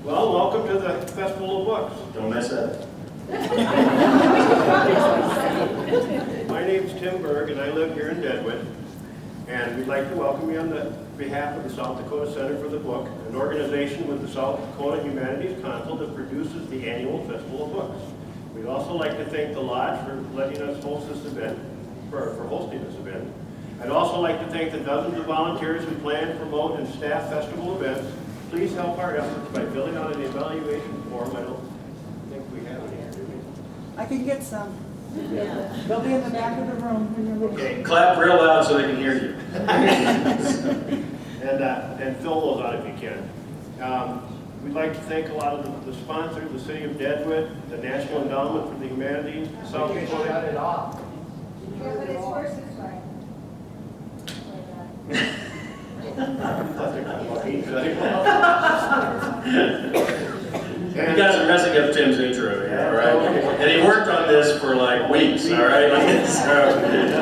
Well, welcome to the Festival of Books. Don't mess up. My name's Tim Berg, and I live here in Deadwood. And we'd like to welcome you on behalf of the South Dakota Center for the Book, an organization with the South Dakota Humanities Council that produces the annual Festival of Books. We'd also like to thank the Lodge for letting us host this event, for hosting this event. I'd also like to thank the dozens of volunteers who plan, promote, and staff festival events. Please help our efforts by filling out an evaluation form. I don't think we have it here, do we? I can get some. They'll be in the back of the room when you're ready. Okay, clap real loud so they can hear you. And fill those out if you can. We'd like to thank a lot of the sponsors, the City of Deadwood, the National Endowment for the Humanities, South Dakota. Shut it off. Yeah, but it's worse this way. You guys are messing up Tim's intro here, all right? And he worked on this for like weeks, all right? That's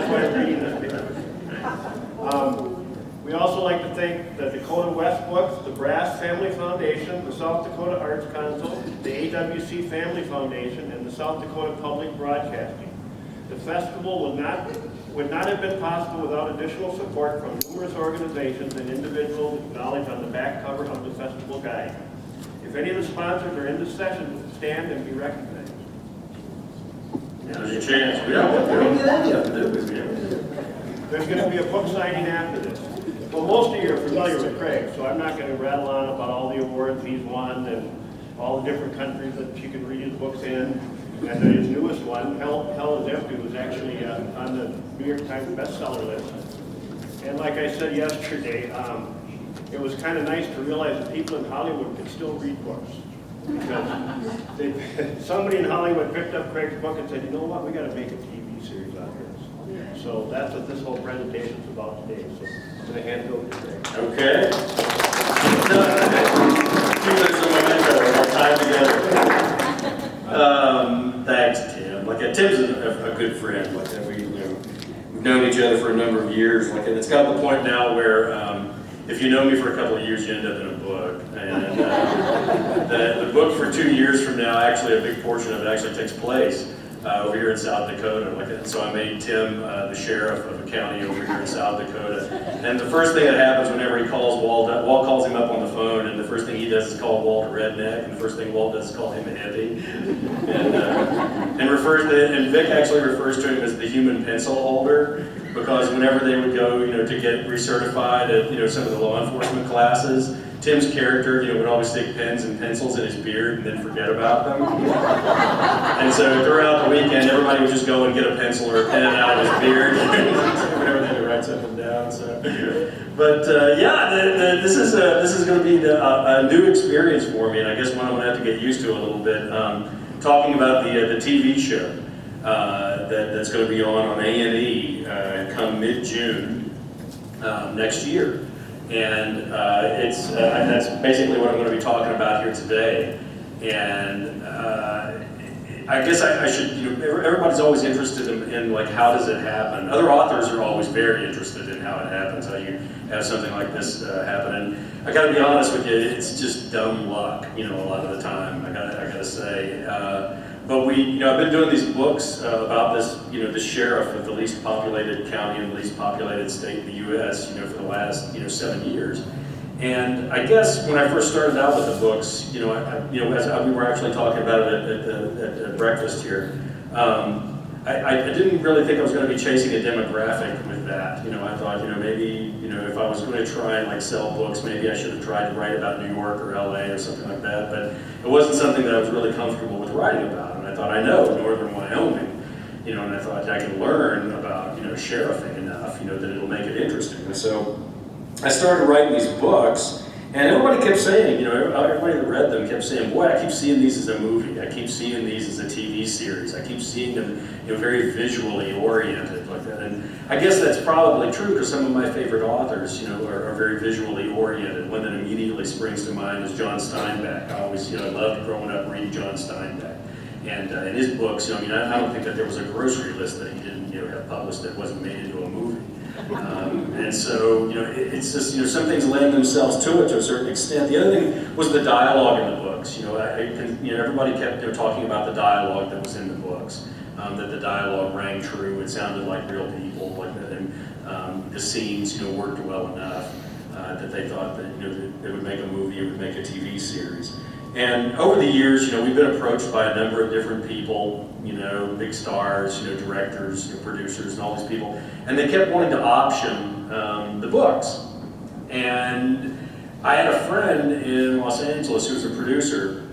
why I'm reading this. We also like to thank the Dakota West Books, the Brass Family Foundation, the South Dakota Arts Council, the AWC Family Foundation, and the South Dakota Public Broadcasting. The festival would not have been possible without additional support from numerous organizations and individuals acknowledged on the back cover of the festival guide. If any of the sponsors are in this session, stand and be recognized. Now's your chance. We don't get any of them, do we? There's going to be a book signing after this. Well, most of you are familiar with Craig, so I'm not going to rattle on about all the awards he's won and all the different countries that you can read his books in. And then his newest one, Hell is Empty, was actually on the New York Times bestseller list. And like I said yesterday, it was kind of nice to realize that people in Hollywood could still read books. Because somebody in Hollywood picked up Craig's book and said, you know what, we got to make a TV series out of this. So that's what this whole presentation is about today. So I'm going to hand it over to Craig. Okay. Keep it some momentum, our time together. Thanks, Tim. Tim's a good friend. We've known each other for a number of years. And it's got to the point now where if you know me for a couple of years, you end up in a book. And the book for 2 years from now, actually a big portion of it actually takes place over here in South Dakota. So I made Tim the sheriff of a county over here in South Dakota. And the first thing that happens whenever he calls Walt calls him up on the phone, and the first thing he does is call Walt a redneck, and the first thing Walt does is call him a heavy. And Vic actually refers to him as the human pencil holder, because whenever they would go, to get recertified at, some of the law enforcement classes, Tim's character, would always stick pens and pencils in his beard and then forget about them. And so throughout the weekend, everybody would just go and get a pencil or a pen out of his beard whenever they would write something down. So, but this is going to be a new experience for me, and I guess one I'm going to have to get used to a little bit. Talking about the TV show that's going to be on A&E come mid-June next year. And that's basically what I'm going to be talking about here today. And I guess I should, everybody's always interested in like, how does it happen? Other authors are always very interested in how it happens, how you have something like this happen. And I got to be honest with you, it's just dumb luck, a lot of the time, I gotta say. But I've been doing these books about this, the sheriff of the least populated county and the least populated state in the U.S., for the last, 7 years. And I guess when I first started out with the books, as we were actually talking about it at breakfast here, I didn't really think I was going to be chasing a demographic with that. I thought, maybe, if I was going to try and sell books, maybe I should have tried to write about New York or LA or something like that. But it wasn't something that I was really comfortable with writing about. And I thought, I know northern Wyoming, and I thought I can learn about, sheriffing enough, that it'll make it interesting. And so I started writing these books, and everybody kept saying, everybody that read them kept saying, boy, I keep seeing these as a movie. I keep seeing these as a TV series. I keep seeing them, very visually oriented like that. And I guess that's probably true because some of my favorite authors, are very visually oriented. One that immediately springs to mind is John Steinbeck. I always, I loved growing up reading John Steinbeck. And in his books, I don't think that there was a grocery list that he didn't, have published that wasn't made into a movie. And so, it's just, some things lend themselves to it to a certain extent. The other thing was the dialogue in the books. Everybody kept talking about the dialogue that was in the books, that the dialogue rang true. It sounded like real people, and the scenes, worked well enough that they thought that, that it would make a movie, it would make a TV series. And over the years, we've been approached by a number of different people, big stars, directors, producers, and all these people, and they kept wanting to option the books. And I had a friend in Los Angeles who was a producer,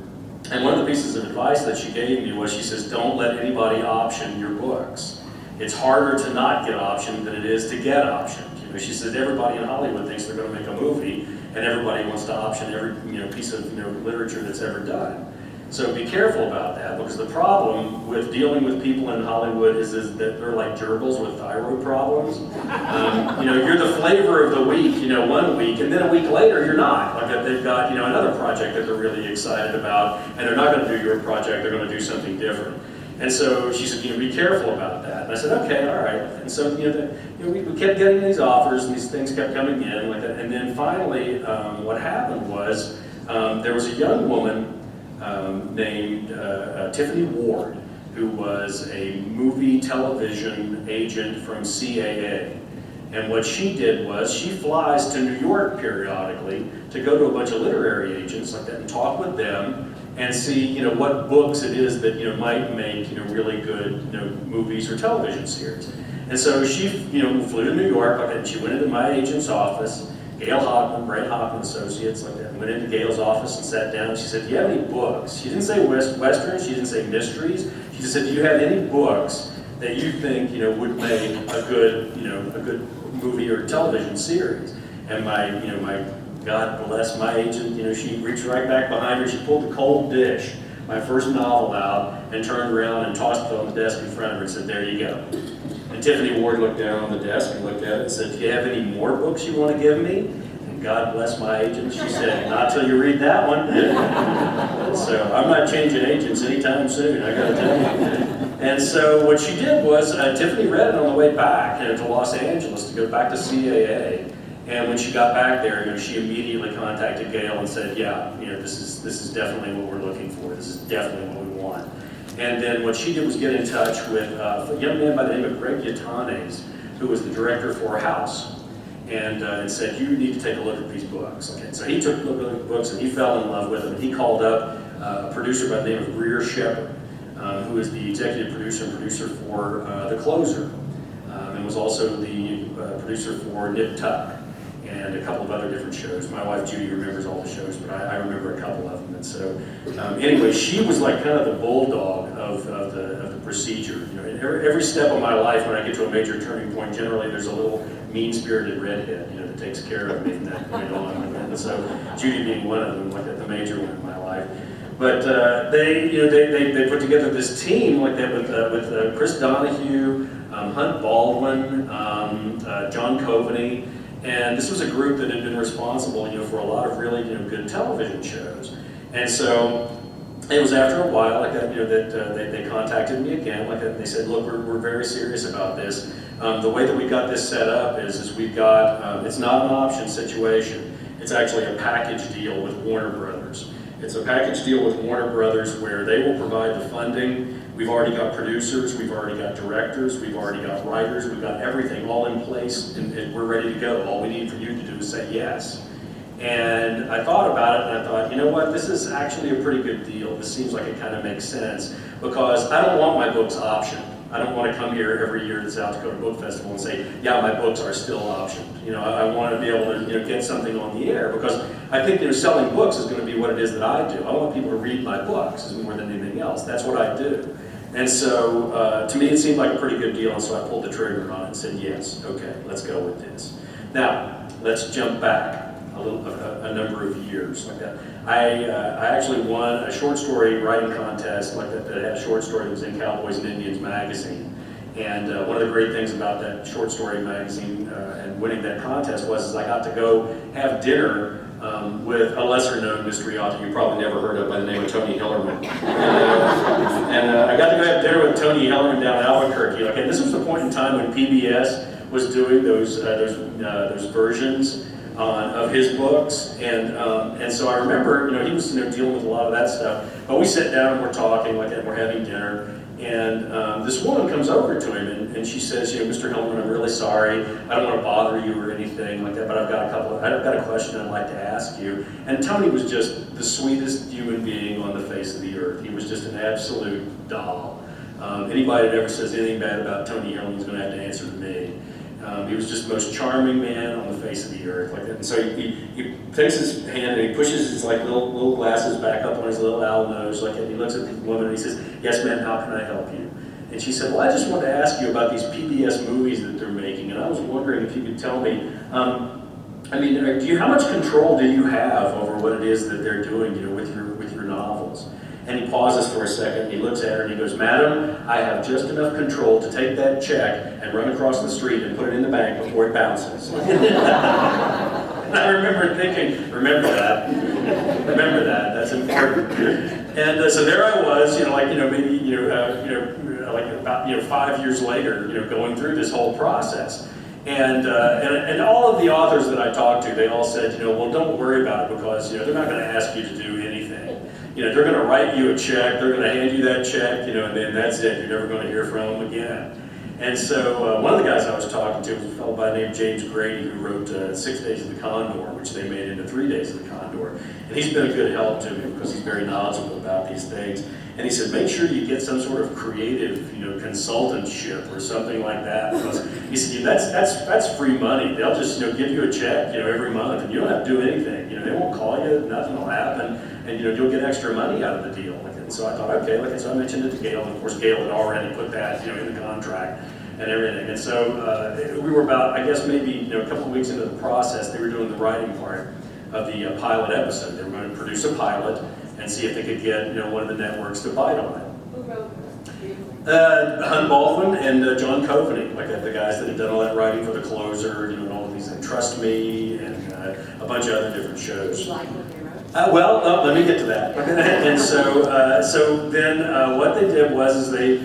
and one of the pieces of advice that she gave me was, she says, don't let anybody option your books. It's harder to not get optioned than it is to get optioned. She said everybody in Hollywood thinks they're going to make a movie, and everybody wants to option every piece of literature that's ever done. So be careful about that, because the problem with dealing with people in Hollywood is that they're like gerbils with thyroid problems. You're the flavor of the week, 1 week, and then a week later you're not. Like they've got another project that they're really excited about, and they're not going to do your project, they're going to do something different. And so she said, be careful about that. And I said, okay, all right. And so, we kept getting these offers, and these things kept coming in like that. And then finally, what happened was, there was a young woman named Tiffany Ward, who was a movie television agent from CAA. And what she did was, she flies to New York periodically to go to a bunch of literary agents like that and talk with them, and see, what books it is that, might make, really good, movies or television series. And so she, flew to New York, like that, and she went into my agent's office, Gail Hockman, Brent Hockman Associates, like that, went into Gail's office and sat down, and she said, do you have any books? She didn't say westerns, she didn't say mysteries, she just said, do you have any books that you think, would make a good, a good movie or television series? And my God bless my agent, she reached right back behind her, she pulled the cold dish, my first novel out, and turned around and tossed it on the desk in front of her and said, there you go. And Tiffany Ward looked down on the desk and looked at it and said, do you have any more books you want to give me? And God bless my agent, she said, not till you read that one. So I'm not changing agents anytime soon, I gotta tell you. And so what she did was, Tiffany read it on the way back to Los Angeles to go back to CAA. And when she got back there, she immediately contacted Gail and said, yeah, this is definitely what we're looking for. This is definitely what we want. And then what she did was get in touch with a young man by the name of Greg Yatanes, who was the director for House, and said, you need to take a look at these books. Okay, so he took a look at the books and he fell in love with them. And he called up a producer by the name of Greer Shepard, who is the executive producer and producer for The Closer, and was also the producer for Nip Tuck, and a couple of other different shows. My wife Judy remembers all the shows, but I remember a couple of them. And so, anyway, she was like kind of the bulldog of the procedure. Every step of my life, when I get to a major turning point, generally there's a little mean-spirited redhead, that takes care of me from that point on. And so, Judy being one of them, like the major one in my life. But they put together this team like that with Chris Donahue, Hunt Baldwin, John Coveney. And this was a group that had been responsible, for a lot of really, good television shows. And so it was after a while, like that, that they contacted me again, like that, and they said, look, we're very serious about this. The way that we got this set up is we've got, it's not an option situation. It's actually a package deal with Warner Brothers. It's a package deal with Warner Brothers where they will provide the funding. We've already got producers, we've already got directors, we've already got writers, we've got everything all in place, and we're ready to go. All we need for you to do is say yes. And I thought about it, and I thought, you know what, this is actually a pretty good deal. This seems like it kind of makes sense, because I don't want my books optioned. I don't want to come here every year to the South Dakota Book Festival and say, yeah, my books are still optioned. I want to be able to get something on the air, because I think selling books is going to be what it is that I do. I want people to read my books more than anything else. That's what I do. And so to me it seemed like a pretty good deal, and so I pulled the trigger on it and said, yes, okay, let's go with this. Now, let's jump back a number of years like that. I actually won a short story writing contest like that had a short story that was in Cowboys and Indians magazine. And one of the great things about that short story magazine and winning that contest was I got to go have dinner with a lesser-known mystery author you probably never heard of by the name of Tony Hillerman. And I got to go have dinner with Tony Hillerman down in Albuquerque. And this was the point in time when PBS was doing those versions of his books, and so I remember, he was dealing with a lot of that stuff. But we sit down and we're talking like that, and we're having dinner, and this woman comes over to him and she says, Mr. Hillman, I'm really sorry. I don't want to bother you or anything like that, but I've got a question I'd like to ask you. And Tony was just the sweetest human being on the face of the earth. He was just an absolute doll. Anybody that ever says anything bad about Tony Hillman is going to have to answer to me. He was just the most charming man on the face of the earth, like that. And so he takes his hand and he pushes his little glasses back up on his little owl nose, like that. And he looks at the woman and he says, "Yes, ma'am, how can I help you?" And she said, "Well, I just wanted to ask you about these PBS movies that they're making, and I was wondering if you could tell me, how much control do you have over what it is that they're doing, with your novels?" And he pauses for a second, he looks at her and he goes, "Madam, I have just enough control to take that check and run across the street and put it in the bank before it bounces." And I remember thinking, remember that, that's important. And so there I was, about 5 years later, going through this whole process. And all of the authors that I talked to, they all said, well, don't worry about it because, they're not going to ask you to do anything. They're going to write you a check, they're going to hand you that check, and then that's it. You're never going to hear from them again. And so one of the guys I was talking to was a fellow by the name of James Grady, who wrote 6 Days of the Condor, which they made into 3 Days of the Condor. And he's been a good help to me because he's very knowledgeable about these things. And he said, make sure you get some sort of creative, consultantship or something like that. Because he said, that's free money. They'll just, give you a check, every month, and you don't have to do anything. They won't call you, nothing will happen, and you'll get extra money out of the deal. And so I thought, okay, so I mentioned it to Gail, and of course Gail had already put that, in the contract and everything. And so we were about, I guess maybe, a couple of weeks into the process, they were doing the writing part of the pilot episode. They were going to produce a pilot and see if they could get, one of the networks to bite on it. Who wrote this? Hunt Baldwin and John Coveney, the guys that had done all that writing for The Closer, and all of these, and Trust Me, and a bunch of other different shows. Did you like what they wrote? Well, let me get to that. And so then what they did was they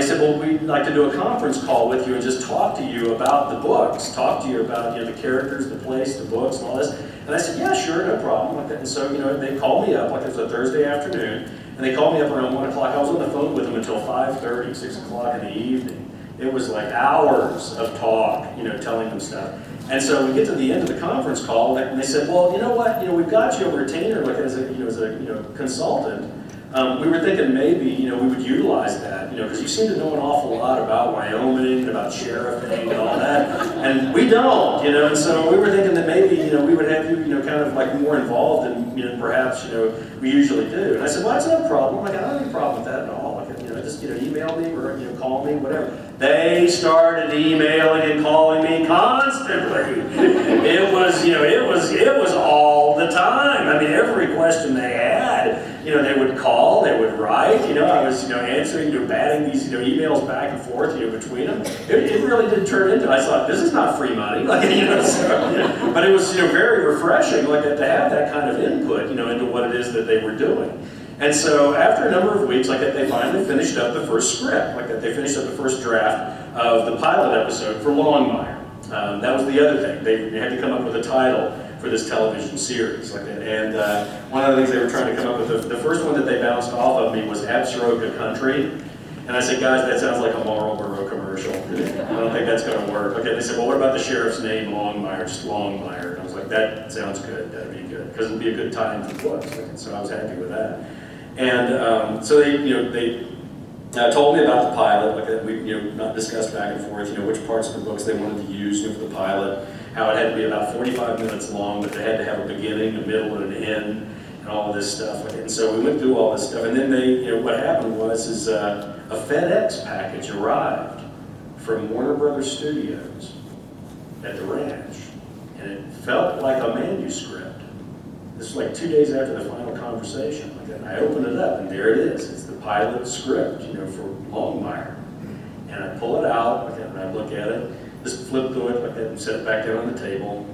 said, well, we'd like to do a conference call with you and just talk to you about the books, talk to you about the characters, the place, the books, and all this. And I said, yeah, sure, no problem. And so they called me up, it was a Thursday afternoon, and they called me up around 1 o'clock. I was on the phone with them until 5:30, 6 o'clock in the evening. It was like hours of talk, telling them stuff. And so we get to the end of the conference call, and they said, well, you know what, we've got you a retainer, as a consultant. We were thinking maybe, we would utilize that, because you seem to know an awful lot about Wyoming, about sheriffing and all that, and we don't, and so we were thinking that maybe, we would have you, kind of more involved than, perhaps, we usually do. And I said, well, that's no problem. I don't have any problem with that at all. Just, email me or, call me, whatever. They started emailing and calling me constantly. It was all the time. I mean, every question they had, they would call, they would write, I was, answering, batting these, emails back and forth, between them. It really did turn into, I thought, this is not free money, but it was, very refreshing, to have that kind of input, into what it is that they were doing. And so after a number of weeks, they finally finished up the first script, they finished up the first draft of the pilot episode for Longmire. That was the other thing. They had to come up with a title for this television series. And one of the things they were trying to come up with, the first one that they bounced off of me was Absaroka Country. And I said, guys, that sounds like a Marlboro commercial. I don't think that's going to work. Okay, they said, well, what about the sheriff's name, Longmire, just Longmire? And I was like, that sounds good, that'd be good, because it'd be a good tie-in for the books. So I was happy with that. And so they told me about the pilot, we not discussed back and forth, which parts of the books they wanted to use for the pilot, how it had to be about 45 minutes long, but they had to have a beginning, a middle, and an end, and all of this stuff. And so we went through all this stuff, and then what happened was a FedEx package arrived from Warner Brothers Studios at the ranch, and it felt like a manuscript. This was 2 days after the final conversation. And I opened it up, and there it is. It's the pilot script, for Longmire. And I pull it out, and I look at it, just flip through it, and set it back down on the table.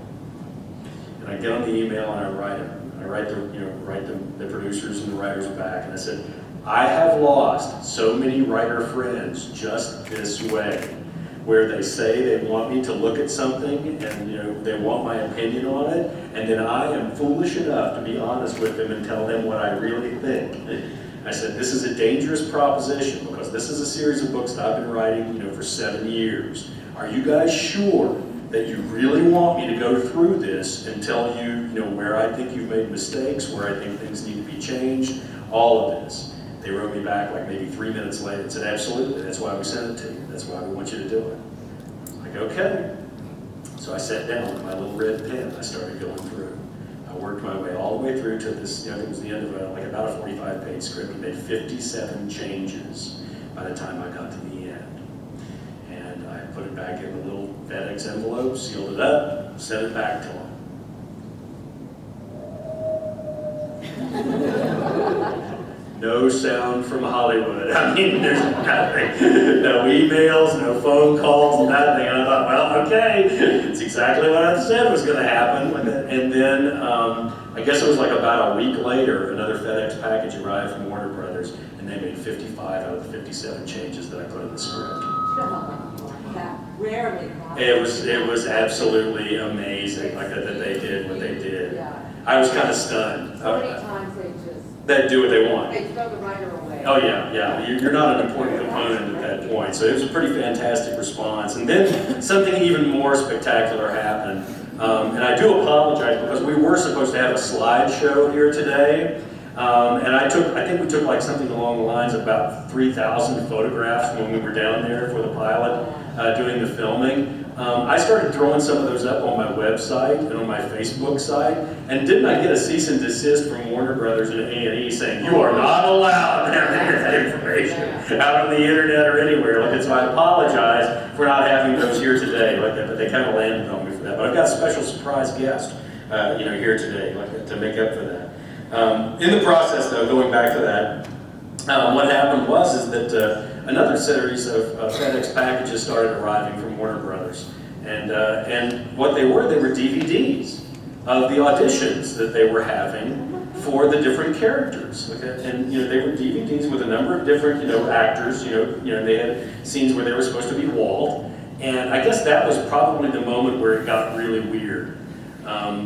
And I get on the email, and I write it. I write the producers and the writers back, and I said, I have lost so many writer friends just this way. where they say they want me to look at something and they want my opinion on it, and then I am foolish enough to be honest with them and tell them what I really think. I said, this is a dangerous proposition because this is a series of books that I've been writing for 7 years. Are you guys sure that you really want me to go through this and tell you, where I think you've made mistakes, where I think things need to be changed, all of this? They wrote me back like maybe 3 minutes later and said, absolutely, that's why we sent it to you. That's why we want you to do it. I was like, okay. So I sat down with my little red pen. I started going through. I worked my way all the way through to this, it was the end of about a 45-page script. We made 57 changes by the time I got to the end. And I put it back in a little FedEx envelope, sealed it up, sent it back to him. No sound from Hollywood. I mean, there's nothing. No emails, no phone calls, nothing. And I thought, well, okay, it's exactly what I said was going to happen. And then, I guess it was like about a week later, another FedEx package arrived from Warner Brothers, and they made 55 out of the 57 changes that I put in the script. That rarely happens. It was absolutely amazing, that they did what they did. Yeah. I was kind of stunned. So many times They do what they want. they throw the writer away. Oh yeah. You're not an important component at that point. So it was a pretty fantastic response. And then something even more spectacular happened. And I do apologize because we were supposed to have a slideshow here today. And I think we took like something along the lines of about 3,000 photographs when we were down there for the pilot doing the filming. I started throwing some of those up on my website and on my Facebook site, and didn't I get a cease and desist from Warner Brothers and A&E saying, you are not allowed to have any of that information out on the internet or anywhere. So I apologize for not having those here today, but they kind of landed on me for that. But I've got a special surprise guest, here today, to make up for that. In the process, though, going back to that, what happened is that another series of FedEx packages started arriving from Warner Brothers, and what they were DVDs of the auditions that they were having for the different characters. Okay? And they were DVDs with a number of different actors. They had scenes where they were supposed to be Walt, and I guess that was probably the moment where it got really weird.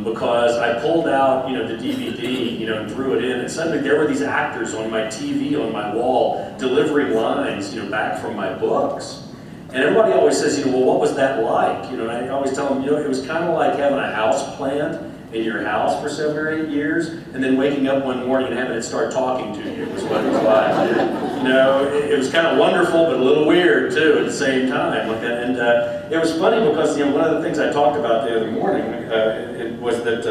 Because I pulled out, the DVD, and threw it in, and suddenly there were these actors on my TV, on my wall, delivering lines, back from my books. And everybody always says, well, what was that like? And I always tell them, it was kind of like having a house plant in your house for 7 or 8 years, and then waking up one morning and having it start talking to you was what it was like. It was kind of wonderful, but a little weird too at the same time. And it was funny because one of the things I talked about the other morning was that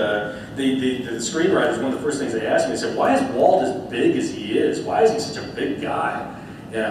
the screenwriters, one of the first things they asked me, they said, why is Walt as big as he is? Why is he such a big guy?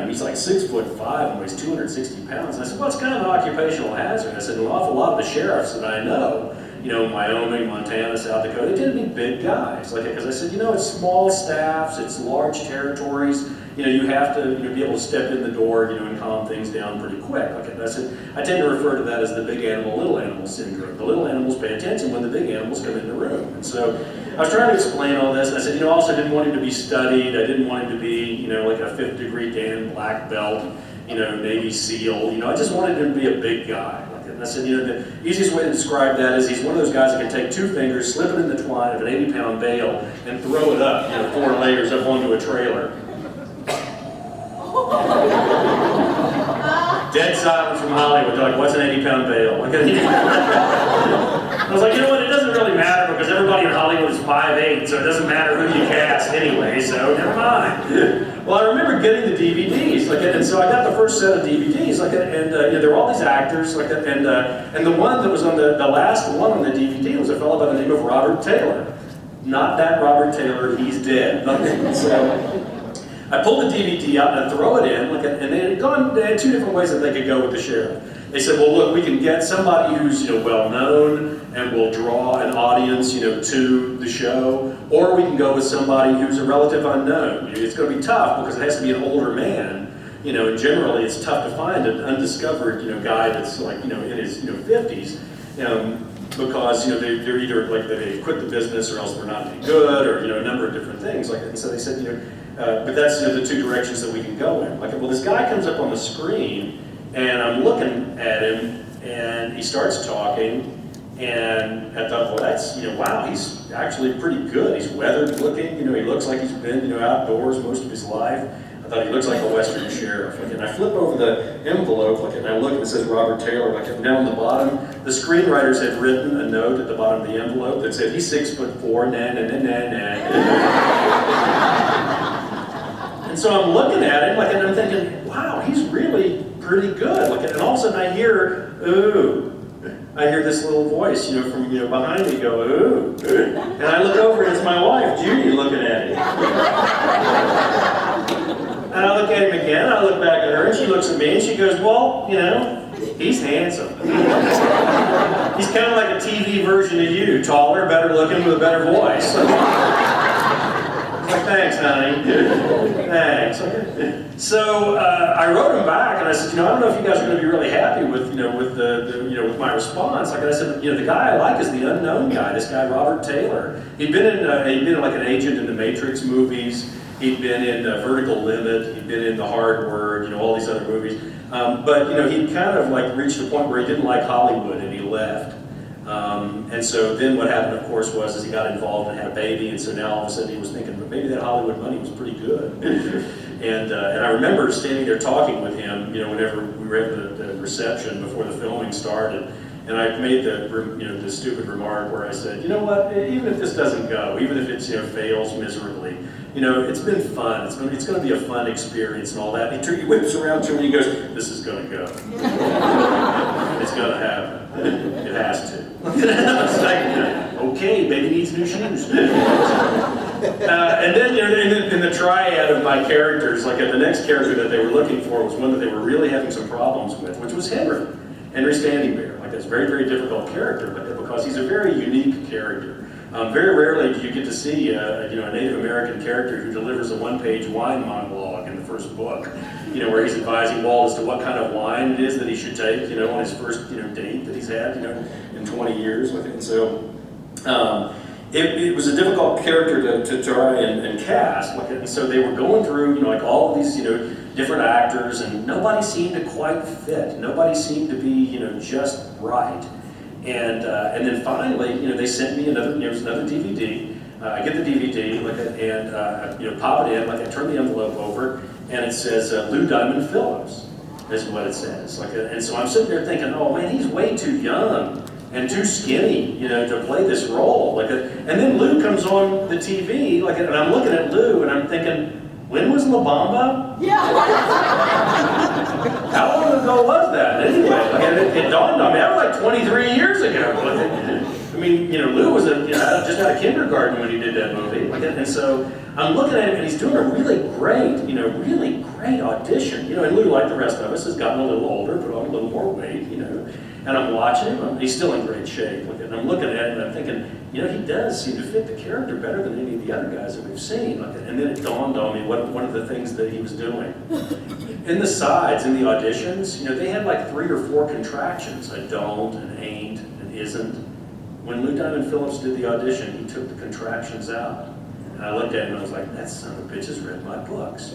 He's like 6'5" and weighs 260 pounds. And I said, well, it's kind of an occupational hazard. I said, an awful lot of the sheriffs that I know, Wyoming, Montana, South Dakota, they tend to be big guys. Because I said, it's small staffs, it's large territories. You have to be able to step in the door, and calm things down pretty quick. I said, I tend to refer to that as the big animal, little animal syndrome. The little animals pay attention when the big animals come in the room. And so I was trying to explain all this. And I said, I also didn't want him to be studied. I didn't want him to be, like a 5th degree Dan black belt, Navy SEAL. I just wanted him to be a big guy. And I said, the easiest way to describe that is he's one of those guys that can take 2 fingers, slip it in the twine of an 80-pound bale, and throw it up, 4 layers up onto a trailer. Dead silence from Hollywood. They're like, what's an 80-pound bale? I was like, what? It doesn't really matter because everybody in Hollywood is 5'8", so it doesn't matter who you cast anyway, so never mind. Well, I remember getting the DVDs, and so I got the first set of DVDs, and there were all these actors, and the one that was on the last one on the DVD was a fellow by the name of Robert Taylor. Not that Robert Taylor, he's dead. So I pulled the DVD out and I throw it in, and they had 2 different ways that they could go with the sheriff. They said, well, look, we can get somebody who's well-known and will draw an audience, to the show, or we can go with somebody who's a relative unknown. It's going to be tough because it has to be an older man, and generally it's tough to find an undiscovered, guy that's in his, 50s, because, they're either they quit the business or else they're not any good, or, a number of different things like that. And so they said, but that's the 2 directions that we can go in. Well, this guy comes up on the screen, And I'm looking at him, and he starts talking, and I thought, well, that's, wow, he's actually pretty good. He's weathered looking, he looks like he's been, outdoors most of his life. I thought he looks like a Western sheriff. And I flip over the envelope, and I look, and it says Robert Taylor. And down the bottom, the screenwriters had written a note at the bottom of the envelope that said, he's 6'4", And so I'm looking at him, and I'm thinking, wow, he's really pretty good. And all of a sudden I hear, ooh. I hear this little voice, from behind me go, ooh. And I look over, and it's my wife, Judy, looking at him. And I look at him again, I look back at her, and she looks at me, and she goes, well, he's handsome. He's kind of like a TV version of you, taller, better looking, with a better voice. Like, thanks, honey. Thanks. So I wrote him back, and I said, I don't know if you guys are going to be really happy with, with my response. I said, the guy I like is the unknown guy. This guy, Robert Taylor. He'd been like an agent in the Matrix movies. He'd been in Vertical Limit. He'd been in The Hard Word. All these other movies. But he'd kind of like reached a point where he didn't like Hollywood, and he left. And so then what happened, of course, was he got involved and had a baby, and so now all of a sudden he was thinking, but maybe that Hollywood money was pretty good. And I remember standing there talking with him, whenever we were at the reception before the filming started, and I made the stupid remark where I said, you know what, even if this doesn't go, even if it fails miserably, it's been fun. It's going to be a fun experience and all that. And he whips around to me and he goes, this is going to go. It's going to happen. It has to. It's like, okay, baby needs new shoes. And then in the triad of my characters, the next character that they were looking for was one that they were really having some problems with, which was Henry Standing Bear. That's a very, very difficult character, because he's a very unique character. Very rarely do you get to see a Native American character who delivers a one-page wine monologue in the first book, where he's advising Walt as to what kind of wine it is that he should take, on his first, date that he's had, in 20 years. And so it was a difficult character to try and cast. And so they were going through, all of these, different actors, and nobody seemed to quite fit. Nobody seemed to be, just right. And then finally, they sent me another DVD. I get the DVD, and pop it in. I turn the envelope over, and it says Lou Diamond Phillips, is what it says. And so I'm sitting there thinking, oh man, he's way too young and too skinny, to play this role. And then Lou comes on the TV, and I'm looking at Lou, and I'm thinking, when was La Bamba? Yeah. How long ago was that? Anyway, it dawned on me. That was like 23 years ago. I mean, Lou was just out of kindergarten when he did that movie. And so I'm looking at him, and he's doing a really great audition. And Lou, like the rest of us, has gotten a little older, put on a little more weight, And I'm watching him, he's still in great shape. And I'm looking at him, and I'm thinking, he does seem to fit the character better than any of the other guys that we've seen. And then it dawned on me one of the things that he was doing. In the sides, in the auditions, they had like 3 or 4 contractions, a don't, an ain't, an isn't. When Lou Diamond Phillips did the audition, he took the contractions out. And I looked at him and I was like, that son of a bitch has read my books.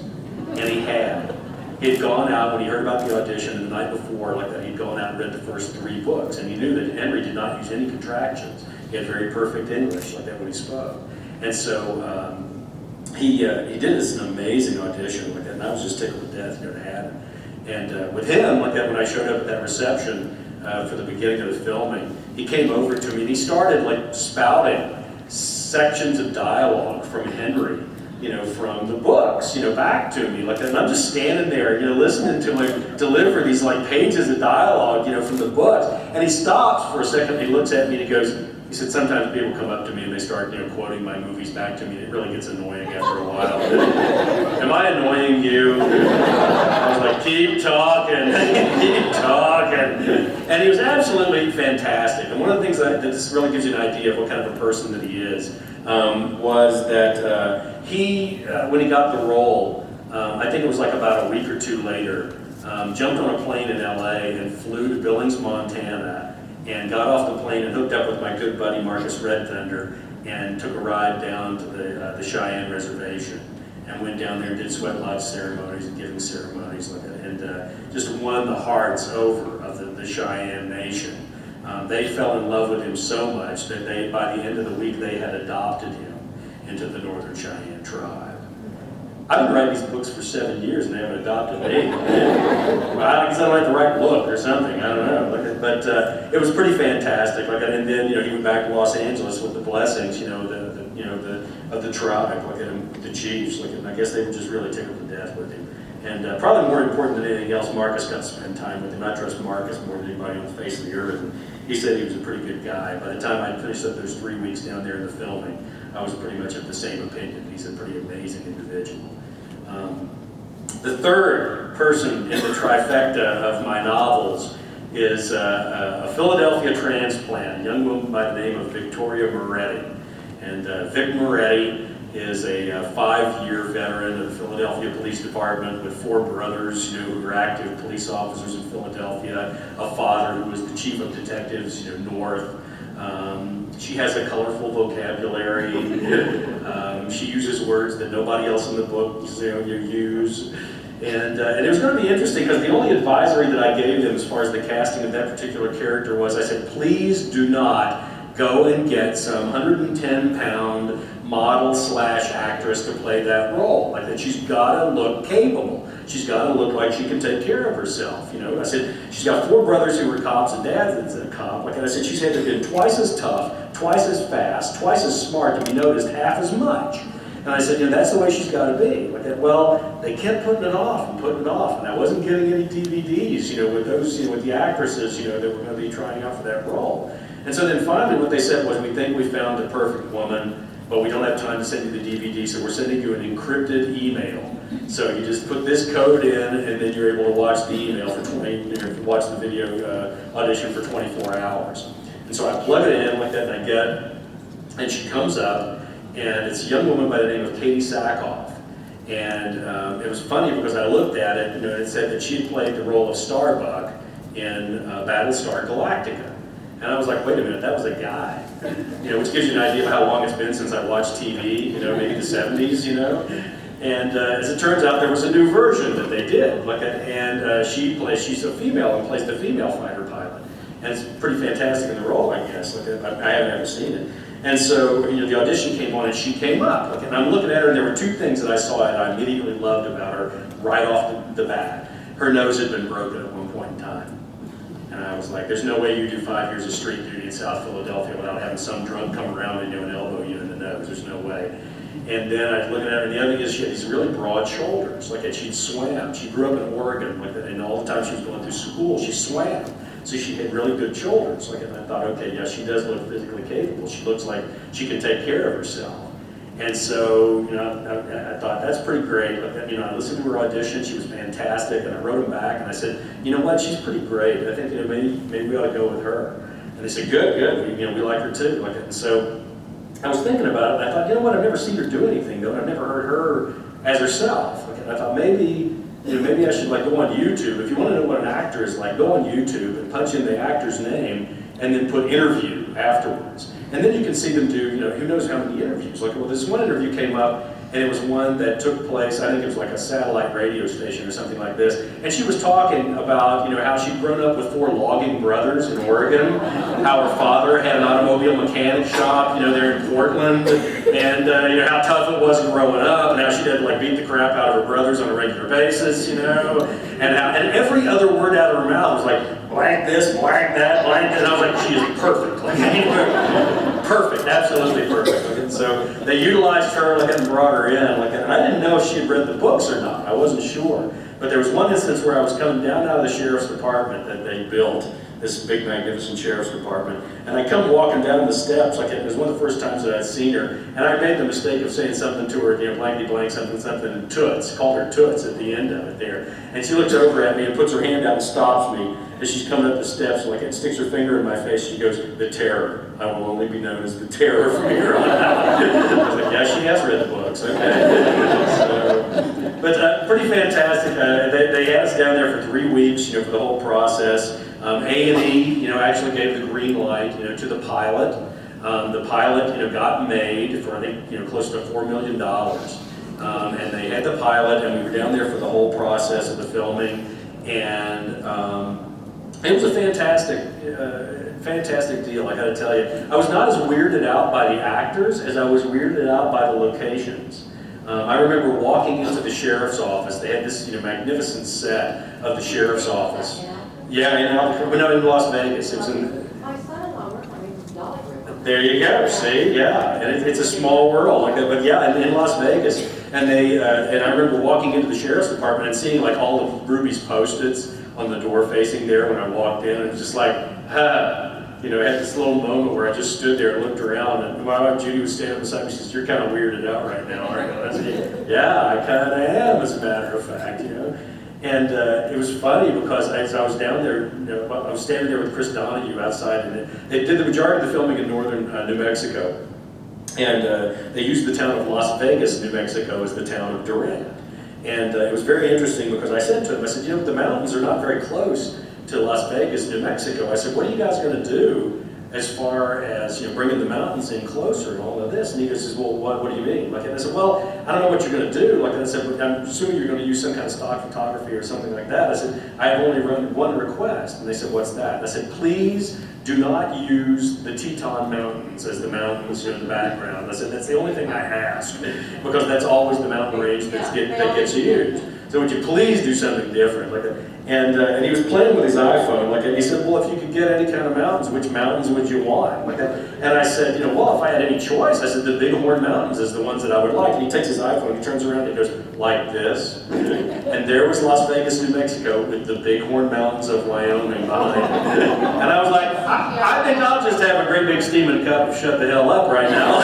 And he had. He'd gone out, when he heard about the audition the night before, he'd gone out and read the first 3 books. And he knew that Henry did not use any contractions. He had very perfect English, like that when he spoke. And so he did this amazing audition like that, and I was just tickled to death, to have him. And with him, like that, when I showed up at that reception for the beginning of the filming, he came over to me and he started spouting sections of dialogue from Henry, from the books, back to me, and I'm just standing there, listening to him deliver these pages of dialogue, from the books. And he stops for a second, and he looks at me and he said, sometimes people come up to me and they start, quoting my movies back to me. It really gets annoying after a while. Am I annoying you? I was like, keep talking, keep talking. And he was absolutely fantastic. And one of the things that this really gives you an idea of what kind of a person that he is, was that he, when he got the role, I think it was about a week or 2 later, jumped on a plane in LA and flew to Billings, Montana, and got off the plane and hooked up with my good buddy Marcus Red Thunder and took a ride down to the Cheyenne Reservation. and went down there and did sweat lodge ceremonies and giving ceremonies like that, and just won the hearts over of the Cheyenne Nation. They fell in love with him so much that by the end of the week, they had adopted him into the Northern Cheyenne tribe. I've been writing these books for 7 years and they haven't adopted me. I guess I don't like the right look or something, I don't know. But it was pretty fantastic. And then he went back to Los Angeles with the blessings, of the tribe, the chiefs. And I guess they were just really tickled to death with him. And probably more important than anything else, Marcus got to spend time with him. I trust Marcus more than anybody on the face of the earth. And he said he was a pretty good guy. By the time I finished up those 3 weeks down there in the filming, I was pretty much of the same opinion. He's a pretty amazing individual. The third person in the trifecta of my novels is a Philadelphia transplant, a young woman by the name of Victoria Moretti. And Vic Moretti is a 5-year veteran of the Philadelphia Police Department with 4 brothers, who were active police officers in Philadelphia, a father who was the chief of detectives, north. She has a colorful vocabulary. She uses words that nobody else in the book use. And it was going to be interesting because the only advisory that I gave them as far as the casting of that particular character was, I said, please do not go and get some 110-pound model/actress to play that role. Like that, she's got to look capable. She's got to look like she can take care of herself. I said, she's got 4 brothers who were cops and dad's a cop. And I said, she's had to be twice as tough, twice as fast, twice as smart to be noticed half as much. And I said, that's the way she's got to be. Well, they kept putting it off and putting it off, and I wasn't getting any DVDs, with those, with the actresses, that were going to be trying out for that role. And so then finally what they said was, we think we found the perfect woman, but we don't have time to send you the DVD, so we're sending you an encrypted email. So you just put this code in, and then you're able to watch the email for watch the video audition for 24 hours. And so I plug it in like that, and she comes up, and it's a young woman by the name of Katie Sackhoff. And it was funny because I looked at it, and it said that she had played the role of Starbuck in Battlestar Galactica. And I was like, wait a minute, that was a guy. Which gives you an idea of how long it's been since I watched TV, maybe the 70s, And as it turns out, there was a new version that they did. And she's a female and plays the female fighter pilot. And it's pretty fantastic in the role, I guess. I haven't ever seen it. And so, the audition came on and she came up. And I'm looking at her and there were 2 things that I saw that I immediately loved about her right off the bat. Her nose had been broken at one point in time. And I was like, there's no way you do 5 years of street duty in South Philadelphia without having some drunk come around and elbow you in the nose. There's no way. And then I was looking at her, and the other thing is she had these really broad shoulders, she'd swam. She grew up in Oregon, and all the time she was going through school, she swam. So she had really good shoulders. And I thought, okay, yeah, she does look physically capable. She looks like she can take care of herself. And so, I thought, that's pretty great. I listened to her audition. She was fantastic. And I wrote them back, and I said, you know what, she's pretty great. I think, maybe we ought to go with her. And they said, good. We like her too. And so I was thinking about it, and I thought, you know what, I've never seen her do anything, though. I've never heard her as herself. And I thought, maybe I should go on YouTube. If you want to know what an actor is like, go on YouTube and punch in the actor's name, and then put interview afterwards. And then you can see them do, who knows how many interviews. This one interview came up, and it was one that took place, I think it was a satellite radio station or something like this, and she was talking about, how she'd grown up with 4 logging brothers in Oregon, how her father had an automobile mechanic shop, there in Portland, and, how tough it was growing up, and how she'd had to, beat the crap out of her brothers on a regular basis, and every other word out of her mouth was blank this, blank that, blank that, and I was like, she is perfect. Perfect, absolutely perfect. And so they utilized her and brought her in. And I didn't know if she had read the books or not. I wasn't sure. But there was one instance where I was coming down out of the sheriff's department that they built, this big magnificent sheriff's department, and I come walking down the steps, it was one of the first times that I'd seen her, and I made the mistake of saying something to her, blankety blank, something, and Toots, called her Toots at the end of it there. And she looks over at me and puts her hand out and stops me as she's coming up the steps, and sticks her finger in my face. She goes, "The Terror. I will only be known as the Terror from here on out." I was like, yeah, she has read the books, okay. But pretty fantastic. They had us down there for 3 weeks, for the whole process. A&E, actually gave the green light, to the pilot. The pilot, got made for, I think, close to $4 million. And they pilot, and we were down there for the whole process of the filming, and it was a fantastic deal, I gotta tell you. I was not as weirded out by the actors as I was weirded out by the locations. I remember walking into the sheriff's office. They had this magnificent set of the sheriff's office. Yeah, in Las Vegas. It was in, My son-in-law worked on it in Dolly River. there you go, see, yeah, and it's a small world like that, but yeah, in Las Vegas, and and I remember walking into the sheriff's department and seeing like all of Ruby's Post-its on the door facing there when I walked in, and it was just like, I had this little moment where I just stood there and looked around, and my wife Judy was standing beside me. She says, "You're kind of weirded out right now, aren't you?" I said, "Yeah, I kind of am, as a matter of fact, And it was funny because as I was down there, I was standing there with Chris Donahue outside, and they did the majority of the filming in northern New Mexico, and they used the town of Las Vegas, New Mexico, as the town of Durant. And it was very interesting because I said to him, I said, the mountains are not very close to Las Vegas, New Mexico. I said, what are you guys going to do as far as bringing the mountains in closer and all of this? And he goes, well, what do you mean? And I said, well, I don't know what you're going to do. I said, I'm assuming you're going to use some kind of stock photography or something like that. I said, I have only run one request. And they said, what's that? And I said, please do not use the Teton Mountains as the mountains in the background. I said, that's the only thing I ask, because that's always the mountain range that gets used. So would you please do something different? And he was playing with his iPhone, and he said, well, if you could get any kind of mountains, which mountains would you want? And I said, well, if I had any choice, I said, the Bighorn Mountains is the ones that I would like. And he takes his iPhone, he turns around, and he goes, like this. And there was Las Vegas, New Mexico, with the Bighorn Mountains of Wyoming behind it. And I was like, I think I'll just have a great big steaming cup and shut the hell up right now.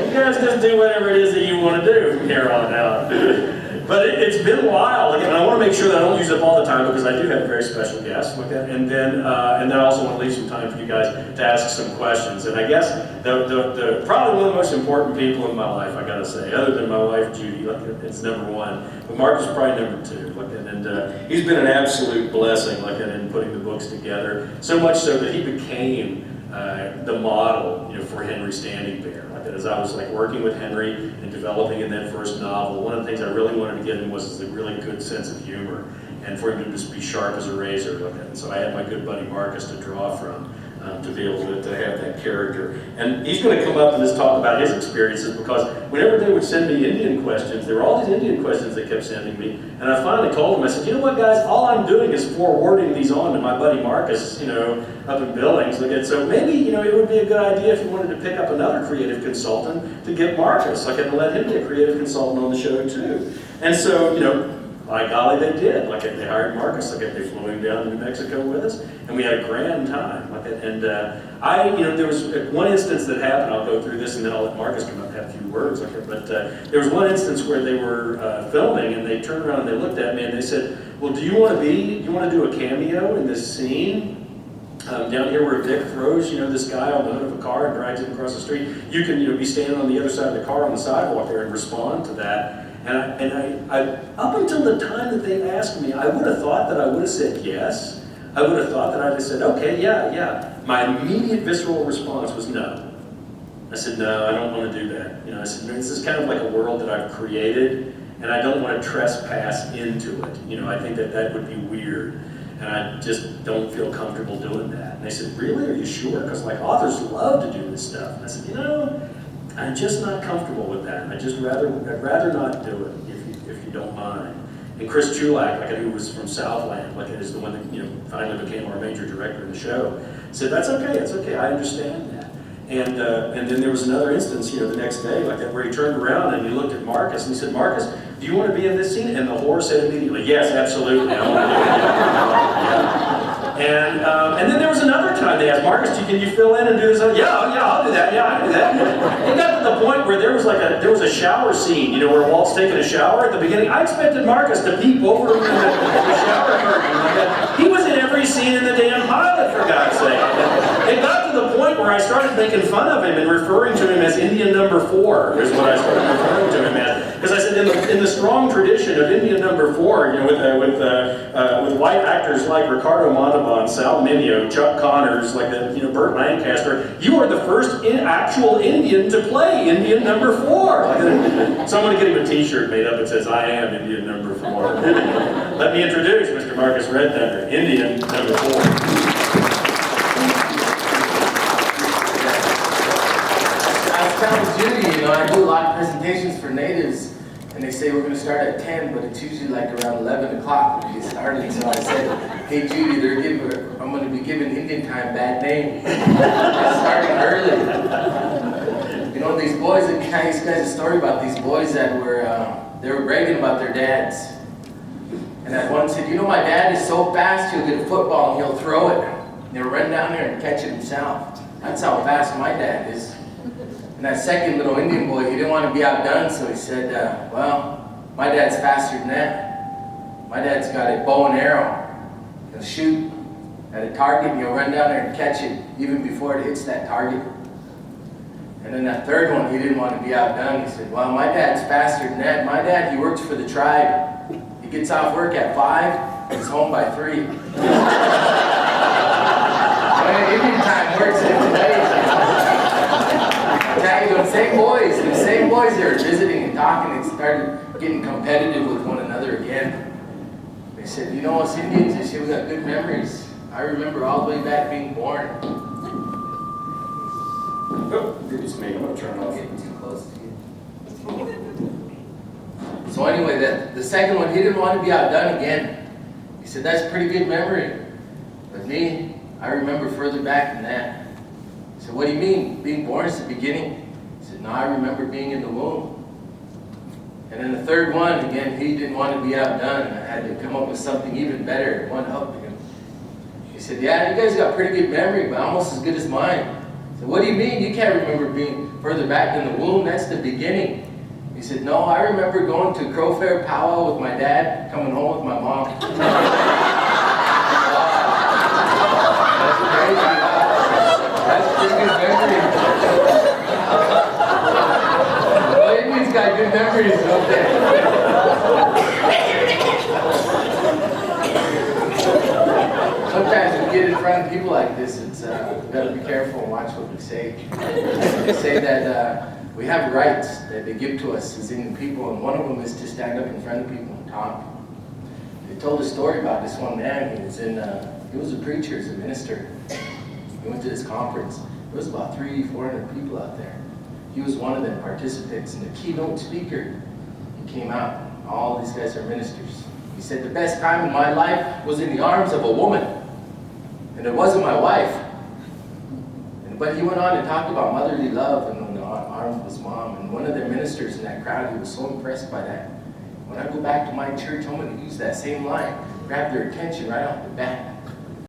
You guys just do whatever it is that you want to do from here on out. But it's been a while, and I want to make sure that I don't use up all the time because I do have a very special guest. And then I also want to leave some time for you guys to ask some questions. And I guess the probably one of the most important people in my life, I got to say, other than my wife Judy, it's number one. But Mark is probably number two. And he's been an absolute blessing, in putting the books together. So much so that he became the model, for Henry Standing Bear. As I was working with Henry and developing in that first novel, one of the things I really wanted to get him was a really good sense of humor, and for him to just be sharp as a razor. And so I had my good buddy Marcus to draw from to be able to have that character. And he's going to come up and just talk about his experiences, because whenever they would send me Indian questions, there were all these Indian questions they kept sending me, and I finally told them, I said, you know what, guys, all I'm doing is forwarding these on to my buddy Marcus, up in Billings. So maybe, it would be a good idea if you wanted to pick up another creative consultant to get Marcus, and let him be a creative consultant on the show too. And so, by golly, they did. They hired Marcus. They flew him down to New Mexico with us, and we had a grand time. And there was one instance that happened. I'll go through this, and then I'll let Marcus come up and have a few words. But there was one instance where they were filming, and they turned around and they looked at me and they said, "Well, do you want to do a cameo in this scene down here where Vic throws, this guy on the hood of a car and drags him across the street? You can, be standing on the other side of the car on the sidewalk there and respond to that." And I, up until the time that they asked me, I would have thought that I would have said yes. I would have thought that I'd have said, okay, yeah. My immediate visceral response was no. I said, no, I don't want to do that. I said, this is kind of like a world that I've created, and I don't want to trespass into it. I think that would be weird, and I just don't feel comfortable doing that. And they said, really? Are you sure? Because authors love to do this stuff. And I said, I'm just not comfortable with that. I'd rather not do it, if you don't mind. And Chris Chulak, who was from Southland, is the one that finally became our major director of the show, said, "That's okay, I understand that." And then there was another instance, the next day, where he turned around and he looked at Marcus and he said, "Marcus, do you want to be in this scene?" And the horse said immediately, "Yes, absolutely, I want to do it." Yeah. And then there was another time they asked, "Marcus, can you fill in and do this?" Yeah, I'll do that. Yeah, I can do that. It got to the point where there was a shower scene, where Walt's taking a shower at the beginning. I expected Marcus to peep over the shower curtain. He was in every scene in the damn pilot, for God's sake. It got to the point where I started making fun of him and referring to him as Indian number 4, is what I started referring to him as. Because I said, in the strong tradition of Indian number 4, you know, with white actors like Ricardo Montalban, Sal Mineo, Chuck Connors, like the, you know, Burt Lancaster, you are the first actual Indian to play Indian number 4. Like, so I'm going to get him a T-shirt made up that says "I am Indian number 4." Let me introduce Mr. Marcus Red Thunder, Indian number 4. Telling Judy, you know, I do a lot of presentations for natives, and they say we're going to start at 10, but it's usually like around 11 o'clock when we get started. So I said, hey Judy, I'm going to be giving Indian time bad name. It's starting early. You know, these boys, I used to guys a story about these boys that they were bragging about their dads. And that one said, you know, my dad is so fast, he'll get a football and he'll throw it. And he'll run down there and catch it himself. That's how fast my dad is. And that second little Indian boy, he didn't want to be outdone, so he said, well, my dad's faster than that. My dad's got a bow and arrow. He'll shoot at a target and he'll run down there and catch it even before it hits that target. And then that third one, he didn't want to be outdone. He said, well, my dad's faster than that. My dad, he works for the tribe. He gets off work at 5, he's home by 3. Indian time works in today's. The same boys that are visiting and talking and started getting competitive with one another again. They said, you know, us Indians, they say we got good memories. I remember all the way back being born. Oh, excuse me, I'm going to turn off. Getting too close to you. So anyway, the second one, he didn't want to be outdone again. He said, that's a pretty good memory. But me, I remember further back than that. I said, what do you mean? Being born is the beginning. He said, no, I remember being in the womb. And then the third one, again, he didn't want to be outdone. I had to come up with something even better, one up to him. He said, yeah, you guys got pretty good memory, but almost as good as mine. I said, what do you mean? You can't remember being further back than the womb. That's the beginning. He said, no, I remember going to Crow Fair powwow with my dad, coming home with my mom. That's crazy. That's pretty good memory. Well, Indians got good memories, don't they? Sometimes when we get in front of people like this, it's we gotta be careful and watch what we say. They say that we have rights that they give to us as Indian people, and one of them is to stand up in front of people and talk. They told a story about this one man. He was a preacher, he was a minister. He went to this conference. There was about 300-400 people out there. He was one of the participants, and the keynote speaker, he came out. All these guys are ministers. He said, the best time in my life was in the arms of a woman, and it wasn't my wife. But he went on and talked about motherly love and in the arms of his mom. And one of the ministers in that crowd, he was so impressed by that. When I go back to my church, I'm going to use that same line, grab their attention right off the bat.